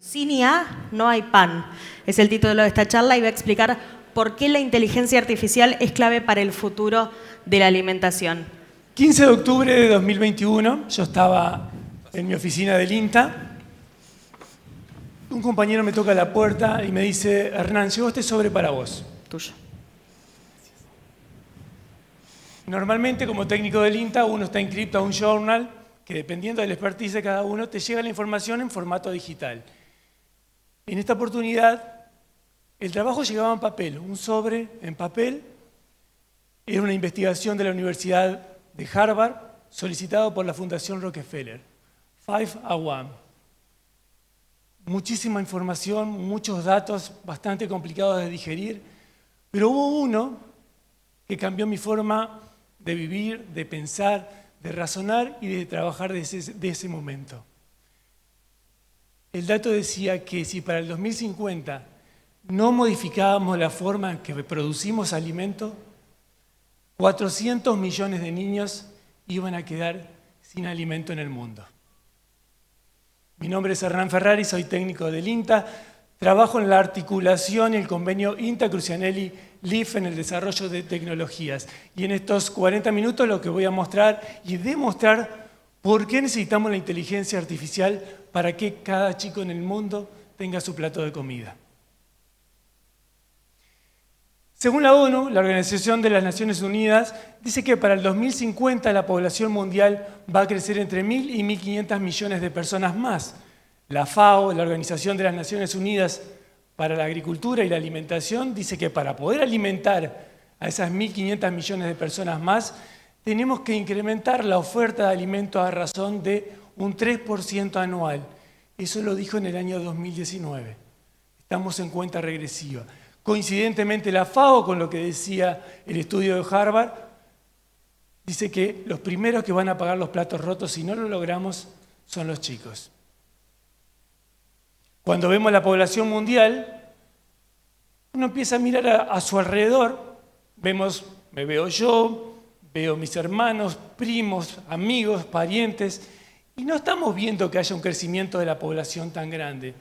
Sin IA no hay pan. Es el título de esta charla y va a explicar por qué la inteligencia artificial es clave para el futuro de la alimentación. 15 de octubre de 2021, yo estaba en mi oficina del INTA. Un compañero me toca la puerta y me dice: Hernán, llegó este sobre para vos. Tuyo. Normalmente, como técnico del INTA, uno está inscrito a un journal que, dependiendo del expertise de cada uno, te llega la información en formato digital. En esta oportunidad, el trabajo llegaba en papel, un sobre en papel. Era una investigación de la Universidad de Harvard, solicitado por la Fundación Rockefeller. 5-1. Muchísima información, muchos datos bastante complicados de digerir, pero hubo uno que cambió mi forma de vivir, de pensar, de razonar y de trabajar de ese momento. El dato decía que si para el 2050 no modificábamos la forma en que producimos alimento, 400 millones de niños iban a quedar sin alimento en el mundo. Mi nombre es Hernán Ferrari, soy técnico del INTA, trabajo en la articulación y el convenio INTA-Crucianelli-LIF en el desarrollo de tecnologías. Y en estos 40 minutos lo que voy a mostrar y demostrar por qué necesitamos la inteligencia artificial para que cada chico en el mundo tenga su plato de comida. Según la ONU, la Organización de las Naciones Unidas, dice que para el 2050 la población mundial va a crecer entre 1.000 y 1.500 millones de personas más. La FAO, la Organización de las Naciones Unidas para la Agricultura y la Alimentación, dice que para poder alimentar a esas 1.500 millones de personas más, tenemos que incrementar la oferta de alimentos a razón de un 3% anual. Eso lo dijo en el año 2019. Estamos en cuenta regresiva. Coincidentemente, la FAO, con lo que decía el estudio de Harvard, dice que los primeros que van a pagar los platos rotos si no lo logramos son los chicos. Cuando vemos la población mundial, uno empieza a mirar a su alrededor. Me veo yo, veo mis hermanos, primos, amigos, parientes, y no estamos viendo que haya un crecimiento de la población tan grande.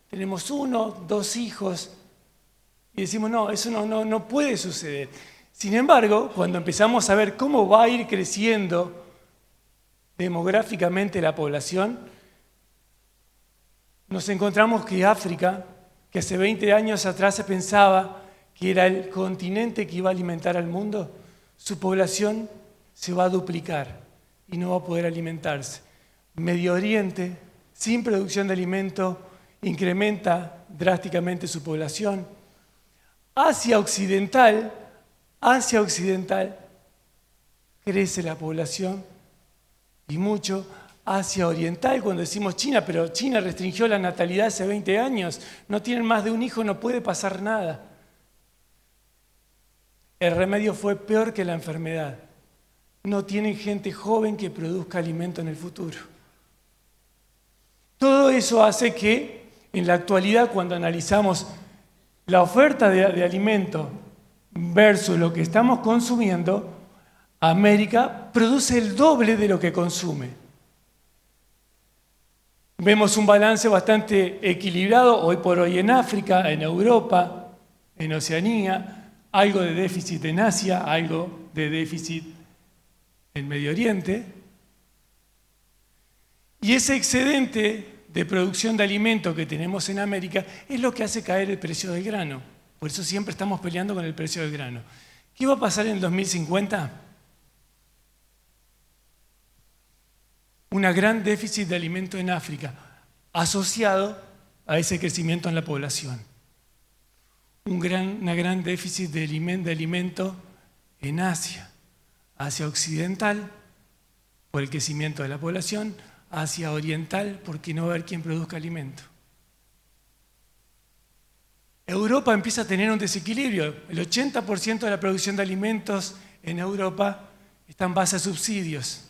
Tenemos 1, 2 hijos, y decimos, no, eso no puede suceder. Sin embargo, cuando empezamos a ver cómo va a ir creciendo demográficamente la población, nos encontramos que África, que hace 20 años atrás se pensaba que era el continente que iba a alimentar al mundo, su población se va a duplicar y no va a poder alimentarse. Medio Oriente, sin producción de alimento, incrementa drásticamente su población. Asia Occidental, crece la población y mucho. Asia Oriental, cuando decimos China, pero China restringió la natalidad hace 20 años, no tienen más de un hijo, no puede pasar nada. El remedio fue peor que la enfermedad. No tienen gente joven que produzca alimento en el futuro. Todo eso hace que, en la actualidad, cuando analizamos la oferta de alimento versus lo que estamos consumiendo, América produce el doble de lo que consume. Vemos un balance bastante equilibrado hoy por hoy en África, en Europa, en Oceanía, algo de déficit en Asia, algo de déficit en Medio Oriente. Y ese excedente de producción de alimentos que tenemos en América es lo que hace caer el precio del grano. Por eso siempre estamos peleando con el precio del grano. ¿Qué va a pasar en el 2050? Un gran déficit de alimento en África, asociado a ese crecimiento en la población. Una gran déficit de alimento en Asia Occidental, por el crecimiento de la población, Asia Oriental, porque no va a haber quien produzca alimento. Europa empieza a tener un desequilibrio. El 80% de la producción de alimentos en Europa está en base a subsidios.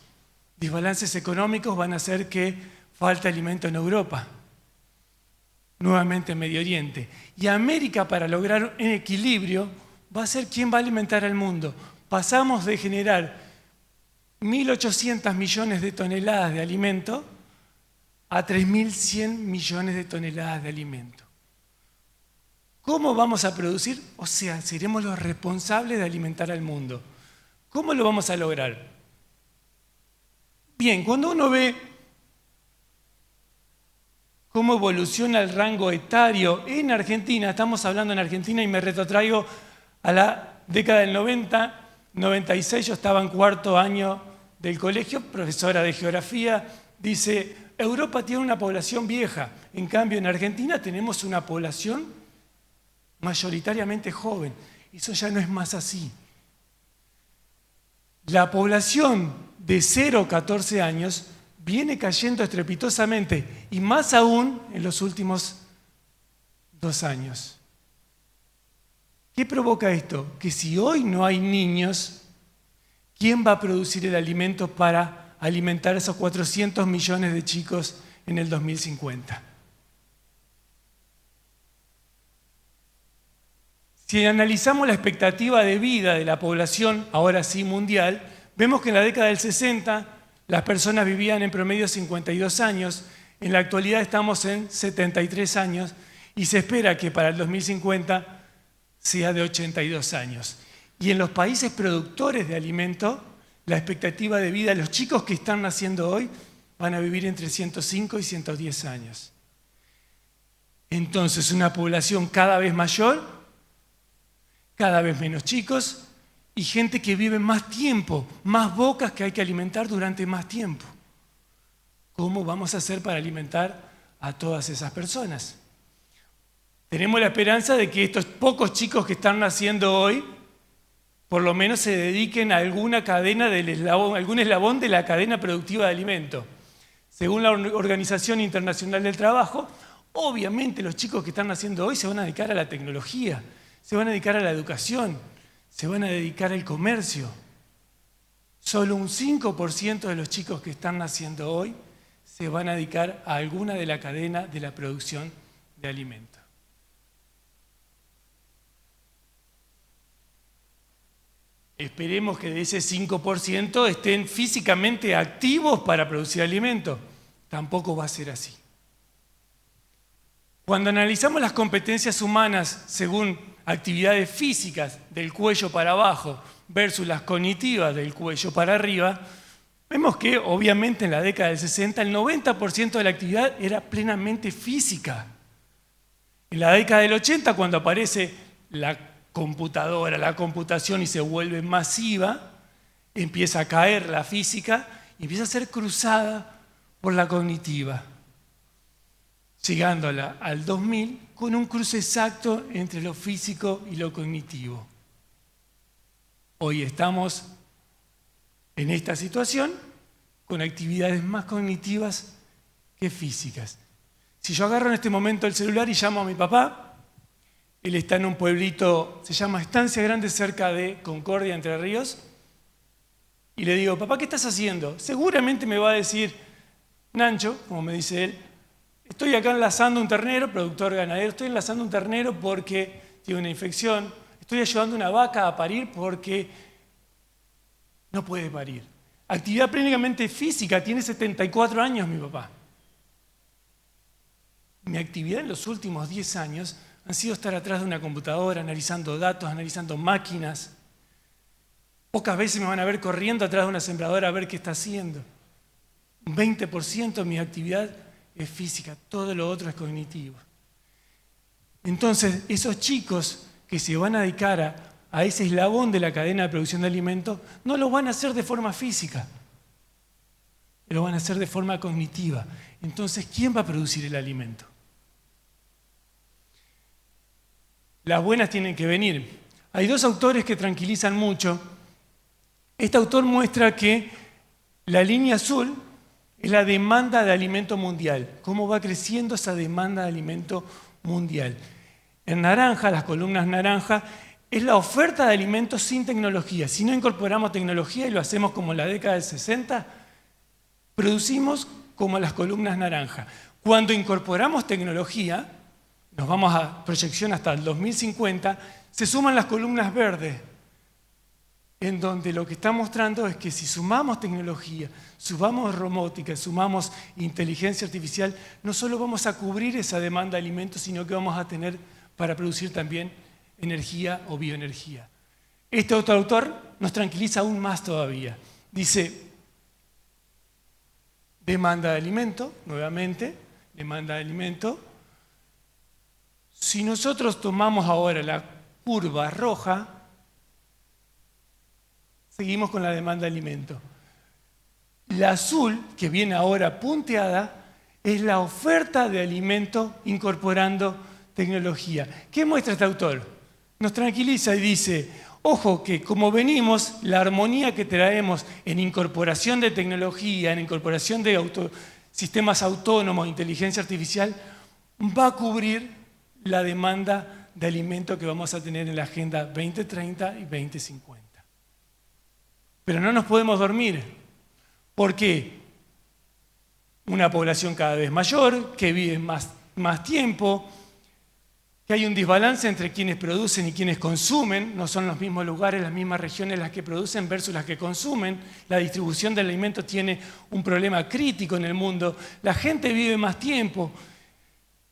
Desbalances económicos van a hacer que falte alimento en Europa, nuevamente en Medio Oriente. Y América, para lograr un equilibrio, va a ser quien va a alimentar al mundo. Pasamos de generar 1.800 millones de toneladas de alimento a 3.100 millones de toneladas de alimento. ¿Cómo vamos a producir? O sea, seremos los responsables de alimentar al mundo. ¿Cómo lo vamos a lograr? Bien, cuando uno ve cómo evoluciona el rango etario en Argentina, estamos hablando en Argentina y me retrotraigo a la década del 90, 96, yo estaba en cuarto año del colegio, profesora de geografía, dice, Europa tiene una población vieja, en cambio en Argentina tenemos una población mayoritariamente joven. Eso ya no es más así. La población de 0 a 14 años viene cayendo estrepitosamente y más aún en los últimos 2 años. ¿Qué provoca esto? Que si hoy no hay niños, ¿quién va a producir el alimento para alimentar a esos 400 millones de chicos en el 2050? Si analizamos la expectativa de vida de la población, ahora sí mundial, vemos que en la década del 60 las personas vivían en promedio 52 años, en la actualidad estamos en 73 años y se espera que para el 2050 sea de 82 años. Y en los países productores de alimentos, la expectativa de vida de los chicos que están naciendo hoy van a vivir entre 105 y 110 años. Entonces, una población cada vez mayor, cada vez menos chicos y gente que vive más tiempo, más bocas que hay que alimentar durante más tiempo. ¿Cómo vamos a hacer para alimentar a todas esas personas? Tenemos la esperanza de que estos pocos chicos que están naciendo hoy, por lo menos se dediquen a alguna cadena algún eslabón de la cadena productiva de alimentos. Según la Organización Internacional del Trabajo, obviamente los chicos que están naciendo hoy se van a dedicar a la tecnología, se van a dedicar a la educación, se van a dedicar al comercio. Solo un 5% de los chicos que están naciendo hoy se van a dedicar a alguna de la cadena de la producción de alimentos. Esperemos que de ese 5% estén físicamente activos para producir alimentos. Tampoco va a ser así. Cuando analizamos las competencias humanas según actividades físicas del cuello para abajo versus las cognitivas del cuello para arriba, vemos que obviamente en la década del 60 el 90% de la actividad era plenamente física. En la década del 80, cuando aparece la computadora, la computación y se vuelve masiva, empieza a caer la física y empieza a ser cruzada por la cognitiva, llegando al 2000 con un cruce exacto entre lo físico y lo cognitivo. Hoy estamos en esta situación con actividades más cognitivas que físicas. Si yo agarro en este momento el celular y llamo a mi papá, él está en un pueblito, se llama Estancia Grande, cerca de Concordia, Entre Ríos, y le digo, papá, ¿qué estás haciendo? Seguramente me va a decir, Nancho, como me dice él, estoy acá enlazando un ternero, productor ganadero, estoy enlazando un ternero porque tiene una infección, estoy ayudando a una vaca a parir porque no puede parir. Actividad plenamente física, tiene 74 años mi papá. Mi actividad en los últimos 10 años han sido estar atrás de una computadora, analizando datos, analizando máquinas. Pocas veces me van a ver corriendo atrás de una sembradora a ver qué está haciendo. Un 20% de mi actividad es física, todo lo otro es cognitivo. Entonces, esos chicos que se van a dedicar a ese eslabón de la cadena de producción de alimentos, no lo van a hacer de forma física, lo van a hacer de forma cognitiva. Entonces, ¿quién va a producir el alimento? Las buenas tienen que venir. Hay 2 autores que tranquilizan mucho. Este autor muestra que la línea azul es la demanda de alimento mundial, cómo va creciendo esa demanda de alimento mundial. En naranja, las columnas naranja, es la oferta de alimentos sin tecnología. Si no incorporamos tecnología y lo hacemos como en la década del 60, producimos como las columnas naranja. Cuando incorporamos tecnología, nos vamos a proyección hasta el 2050, se suman las columnas verdes. en donde lo que está mostrando es que si sumamos tecnología, sumamos robótica, sumamos inteligencia artificial, no solo vamos a cubrir esa demanda de alimentos, sino que vamos a tener para producir también energía o bioenergía. Este otro autor nos tranquiliza aún más todavía. Dice, demanda de alimento, nuevamente, demanda de alimento. Si nosotros tomamos ahora la curva roja, seguimos con la demanda de alimento. La azul, que viene ahora punteada, es la oferta de alimento incorporando tecnología. ¿Qué muestra este autor? Nos tranquiliza y dice, ojo que como venimos, la armonía que traemos en incorporación de tecnología, en incorporación de sistemas autónomos, inteligencia artificial, va a cubrir la demanda de alimento que vamos a tener en la Agenda 2030 y 2050. Pero no nos podemos dormir, porque una población cada vez mayor, que vive más tiempo, que hay un desbalance entre quienes producen y quienes consumen, no son los mismos lugares, las mismas regiones las que producen versus las que consumen, la distribución del alimento tiene un problema crítico en el mundo, la gente vive más tiempo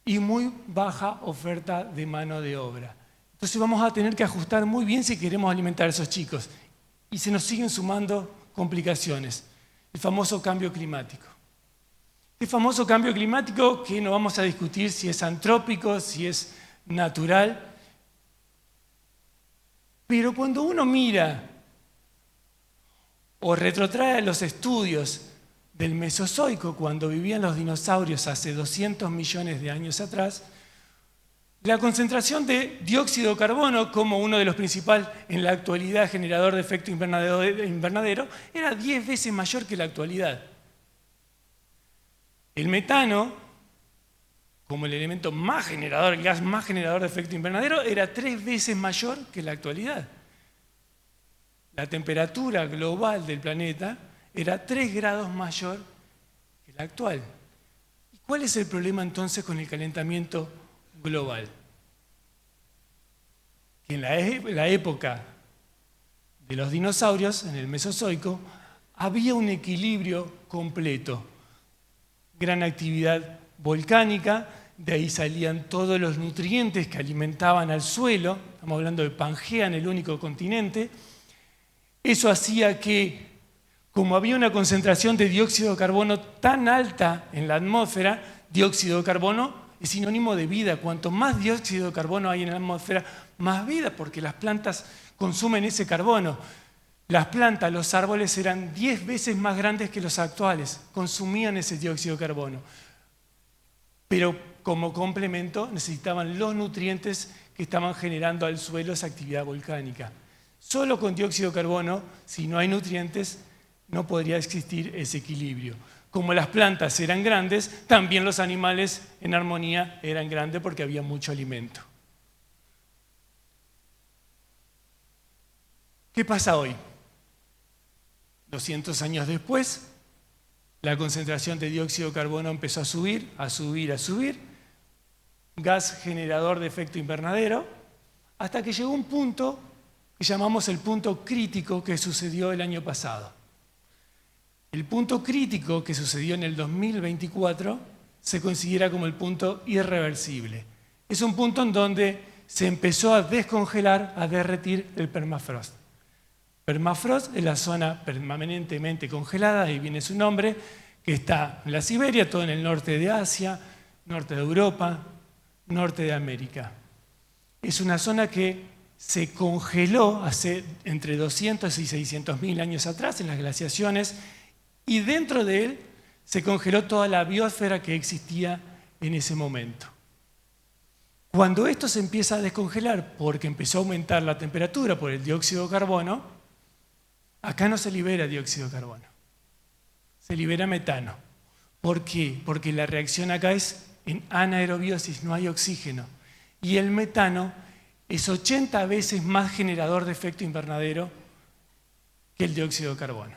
y muy baja oferta de mano de obra. Entonces vamos a tener que ajustar muy bien si queremos alimentar a esos chicos. Y se nos siguen sumando complicaciones. El famoso cambio climático. El famoso cambio climático que no vamos a discutir si es antrópico, si es natural. Pero cuando uno mira o retrotrae los estudios del Mesozoico, cuando vivían los dinosaurios hace 200 millones de años atrás, la concentración de dióxido de carbono como uno de los principales en la actualidad generador de efecto invernadero era 10 veces mayor que la actualidad. El metano, como el elemento más generador, el gas más generador de efecto invernadero, era 3 veces mayor que la actualidad. La temperatura global del planeta era 3 grados mayor que la actual. ¿Y cuál es el problema entonces con el calentamiento global? Que en la época de los dinosaurios, en el Mesozoico, había un equilibrio completo. Gran actividad volcánica, de ahí salían todos los nutrientes que alimentaban al suelo, estamos hablando de Pangea en el único continente. Eso hacía que, como había una concentración de dióxido de carbono tan alta en la atmósfera, dióxido de carbono es sinónimo de vida. Cuanto más dióxido de carbono hay en la atmósfera, más vida, porque las plantas consumen ese carbono. Las plantas, los árboles eran 10 veces más grandes que los actuales, consumían ese dióxido de carbono. Pero como complemento necesitaban los nutrientes que estaban generando al suelo esa actividad volcánica. Solo con dióxido de carbono, si no hay nutrientes, no podría existir ese equilibrio. Como las plantas eran grandes, también los animales en armonía eran grandes porque había mucho alimento. ¿Qué pasa hoy? 200 años después, la concentración de dióxido de carbono empezó a subir, a subir, a subir, gas generador de efecto invernadero, hasta que llegó un punto que llamamos el punto crítico que sucedió el año pasado. El punto crítico que sucedió en el 2024 se considera como el punto irreversible. Es un punto en donde se empezó a descongelar, a derretir el permafrost. Permafrost es la zona permanentemente congelada, ahí viene su nombre, que está en la Siberia, todo en el norte de Asia, norte de Europa, norte de América. Es una zona que se congeló hace entre 200 y 600 mil años atrás en las glaciaciones, y dentro de él se congeló toda la biosfera que existía en ese momento. Cuando esto se empieza a descongelar porque empezó a aumentar la temperatura por el dióxido de carbono, acá no se libera dióxido de carbono, se libera metano. ¿Por qué? Porque la reacción acá es en anaerobiosis, no hay oxígeno. Y el metano es 80 veces más generador de efecto invernadero que el dióxido de carbono.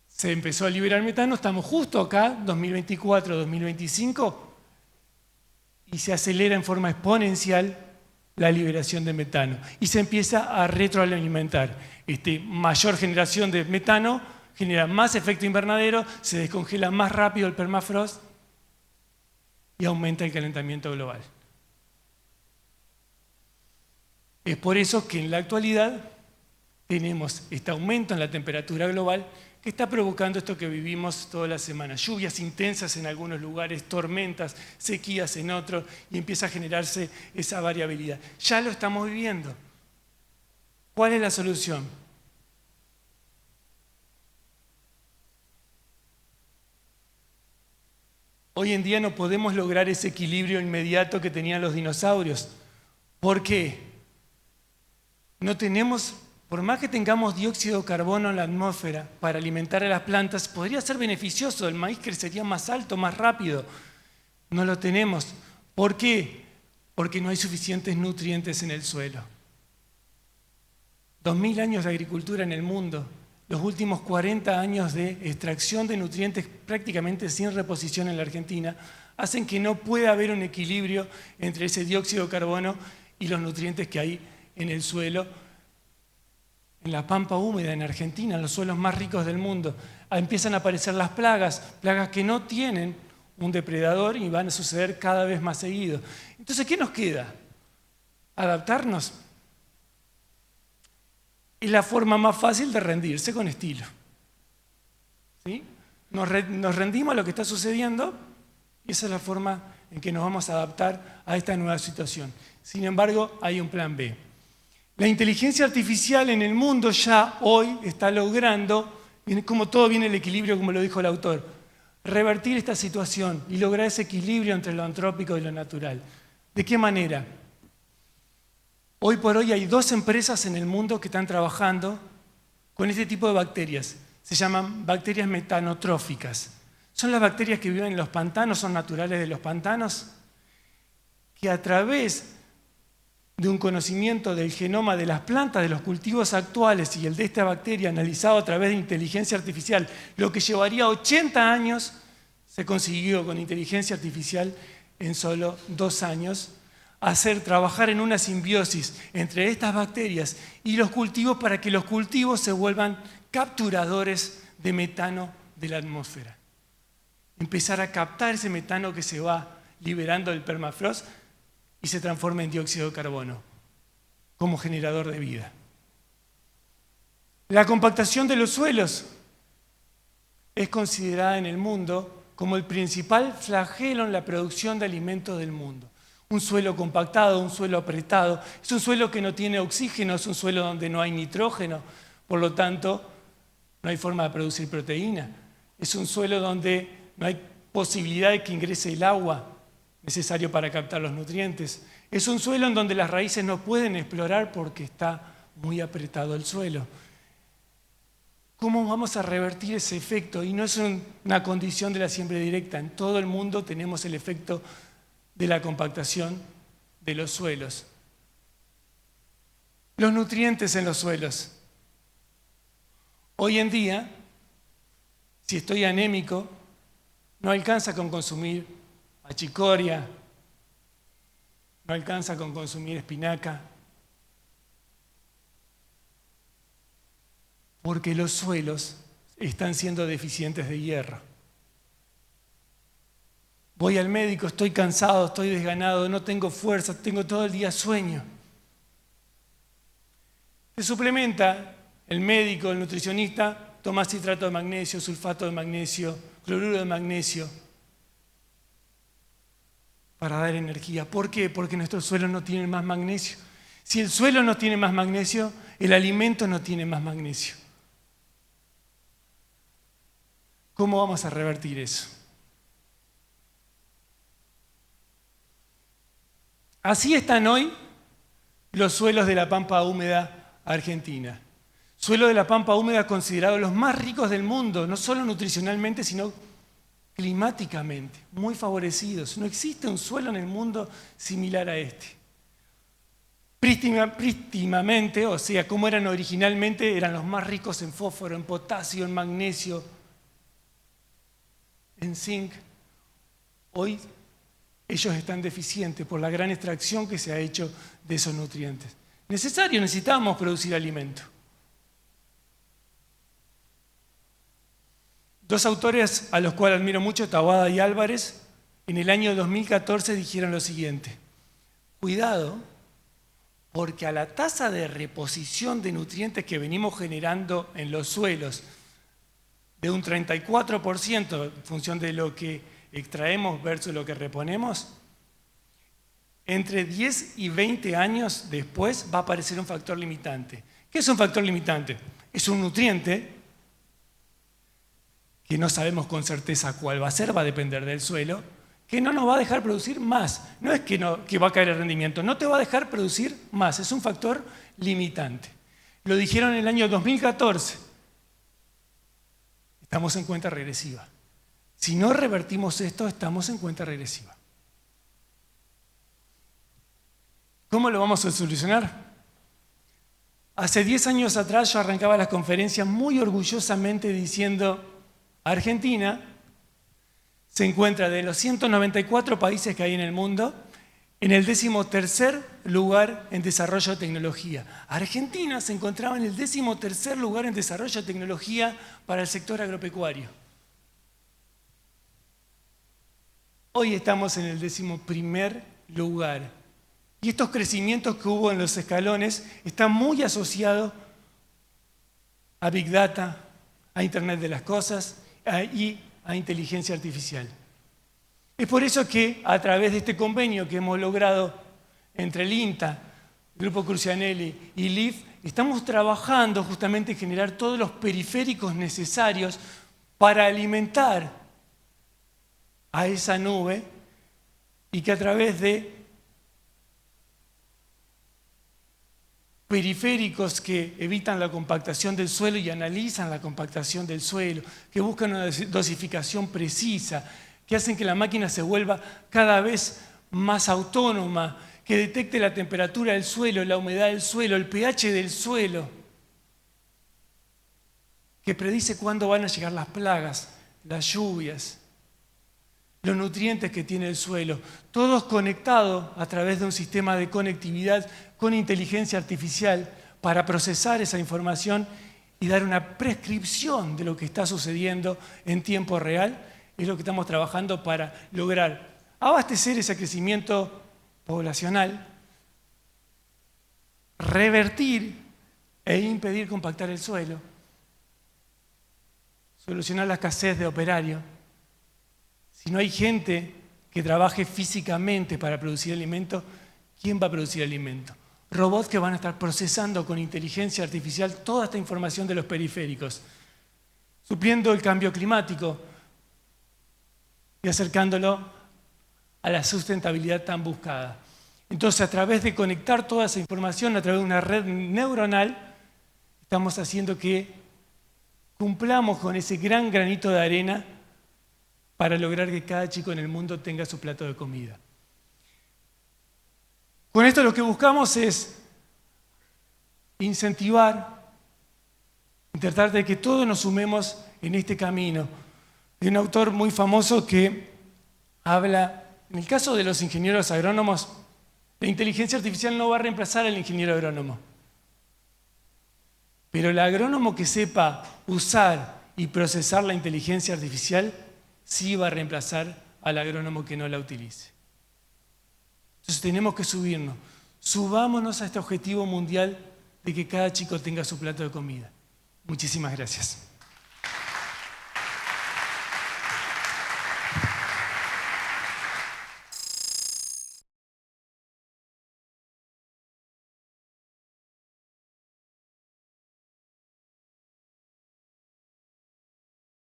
Se empezó a liberar metano, estamos justo acá, 2024, 2025, y se acelera en forma exponencial la liberación de metano y se empieza a retroalimentar. Mayor generación de metano genera más efecto invernadero, se descongela más rápido el permafrost y aumenta el calentamiento global. Es por eso que en la actualidad tenemos este aumento en la temperatura global que está provocando esto que vivimos toda la semana. Lluvias intensas en algunos lugares, tormentas, sequías en otros, y empieza a generarse esa variabilidad. Ya lo estamos viviendo. ¿Cuál es la solución? Hoy en día no podemos lograr ese equilibrio inmediato que tenían los dinosaurios. ¿Por qué? No tenemos, por más que tengamos dióxido de carbono en la atmósfera para alimentar a las plantas, podría ser beneficioso, el maíz crecería más alto, más rápido. No lo tenemos. ¿Por qué? Porque no hay suficientes nutrientes en el suelo. 2000 años de agricultura en el mundo, los últimos 40 años de extracción de nutrientes prácticamente sin reposición en la Argentina, hacen que no pueda haber un equilibrio entre ese dióxido de carbono y los nutrientes que hay en el suelo, en la pampa húmeda en Argentina, en los suelos más ricos del mundo. Empiezan a aparecer las plagas que no tienen un depredador y van a suceder cada vez más seguido. Entonces, ¿qué nos queda? Adaptarnos. Es la forma más fácil de rendirse con estilo. ¿Sí? Nos rendimos a lo que está sucediendo y esa es la forma en que nos vamos a adaptar a esta nueva situación. Sin embargo, hay un plan B. La inteligencia artificial en el mundo ya hoy está logrando, como todo viene el equilibrio, como lo dijo el autor, revertir esta situación y lograr ese equilibrio entre lo antrópico y lo natural. ¿De qué manera? Hoy por hoy hay 2 empresas en el mundo que están trabajando con este tipo de bacterias. Se llaman bacterias metanotróficas. Son las bacterias que viven en los pantanos, son naturales de los pantanos, que a través de un conocimiento del genoma de las plantas, de los cultivos actuales y el de esta bacteria analizado a través de inteligencia artificial, lo que llevaría 80 años, se consiguió con inteligencia artificial en solo 2 años, trabajar en una simbiosis entre estas bacterias y los cultivos para que los cultivos se vuelvan capturadores de metano de la atmósfera. Empezar a captar ese metano que se va liberando del permafrost y se transforma en dióxido de carbono como generador de vida. La compactación de los suelos es considerada en el mundo como el principal flagelo en la producción de alimentos del mundo. Un suelo compactado, un suelo apretado, es un suelo que no tiene oxígeno, es un suelo donde no hay nitrógeno, por lo tanto no hay forma de producir proteína. Es un suelo donde no hay posibilidad de que ingrese el agua necesario para captar los nutrientes. Es un suelo en donde las raíces no pueden explorar porque está muy apretado el suelo. ¿Cómo vamos a revertir ese efecto? Y no es una condición de la siembra directa. En todo el mundo tenemos el efecto de la compactación de los suelos. Los nutrientes en los suelos. Hoy en día, si estoy anémico, no alcanza con consumir achicoria, no alcanza con consumir espinaca, porque los suelos están siendo deficientes de hierro. Voy al médico, estoy cansado, estoy desganado, no tengo fuerza, tengo todo el día sueño. Se suplementa el médico, el nutricionista, toma citrato de magnesio, sulfato de magnesio, cloruro de magnesio, para dar energía. ¿Por qué? Porque nuestros suelos no tienen más magnesio. Si el suelo no tiene más magnesio, el alimento no tiene más magnesio. ¿Cómo vamos a revertir eso? Así están hoy los suelos de la pampa húmeda argentina. Suelos de la pampa húmeda considerados los más ricos del mundo, no solo nutricionalmente, sino climáticamente, muy favorecidos. No existe un suelo en el mundo similar a este. Prístimamente, o sea, como eran originalmente, eran los más ricos en fósforo, en potasio, en magnesio, en zinc. Hoy ellos están deficientes por la gran extracción que se ha hecho de esos nutrientes. Necesitamos producir alimento. Dos autores a los cuales admiro mucho, Taboada y Álvarez, en el año 2014 dijeron lo siguiente: cuidado, porque a la tasa de reposición de nutrientes que venimos generando en los suelos, de un 34% en función de lo que extraemos versus lo que reponemos, entre 10 y 20 años después va a aparecer un factor limitante. ¿Qué es un factor limitante? Es un nutriente que no sabemos con certeza cuál va a ser, va a depender del suelo, que no nos va a dejar producir más. No es que va a caer el rendimiento, no te va a dejar producir más, es un factor limitante. Lo dijeron en el año 2014. Estamos en cuenta regresiva. Si no revertimos esto, estamos en cuenta regresiva. ¿Cómo lo vamos a solucionar? Hace 10 años atrás yo arrancaba las conferencias muy orgullosamente diciendo: Argentina se encuentra, de los 194 países que hay en el mundo, en el 13º lugar en desarrollo de tecnología. Argentina se encontraba en el 13º lugar en desarrollo de tecnología para el sector agropecuario. Hoy estamos en el 11º lugar. Y estos crecimientos que hubo en los escalones están muy asociados a Big Data, a Internet de las Cosas y a inteligencia artificial. Es por eso que a través de este convenio que hemos logrado entre el INTA, Grupo Crucianelli y LIF, estamos trabajando justamente en generar todos los periféricos necesarios para alimentar a esa nube y que a través de periféricos que evitan la compactación del suelo y analizan la compactación del suelo, que buscan una dosificación precisa, que hacen que la máquina se vuelva cada vez más autónoma, que detecte la temperatura del suelo, la humedad del suelo, el pH del suelo, que predice cuándo van a llegar las plagas, las lluvias, los nutrientes que tiene el suelo, todos conectados a través de un sistema de conectividad con inteligencia artificial para procesar esa información y dar una prescripción de lo que está sucediendo en tiempo real. Es lo que estamos trabajando para lograr abastecer ese crecimiento poblacional, revertir e impedir compactar el suelo, solucionar la escasez de operarios. Si no hay gente que trabaje físicamente para producir alimento, ¿quién va a producir alimento? Robots que van a estar procesando con inteligencia artificial toda esta información de los periféricos, supliendo el cambio climático y acercándolo a la sustentabilidad tan buscada. Entonces, a través de conectar toda esa información a través de una red neuronal, estamos haciendo que cumplamos con ese gran granito de arena para lograr que cada chico en el mundo tenga su plato de comida. Con esto lo que buscamos es incentivar, tratar de que todos nos sumemos en este camino. Hay un autor muy famoso que habla, en el caso de los ingenieros agrónomos, la inteligencia artificial no va a reemplazar al ingeniero agrónomo. Pero el agrónomo que sepa usar y procesar la inteligencia artificial sí va a reemplazar al agrónomo que no la utilice. Entonces tenemos que subámonos a este objetivo mundial de que cada chico tenga su plato de comida. Muchísimas gracias.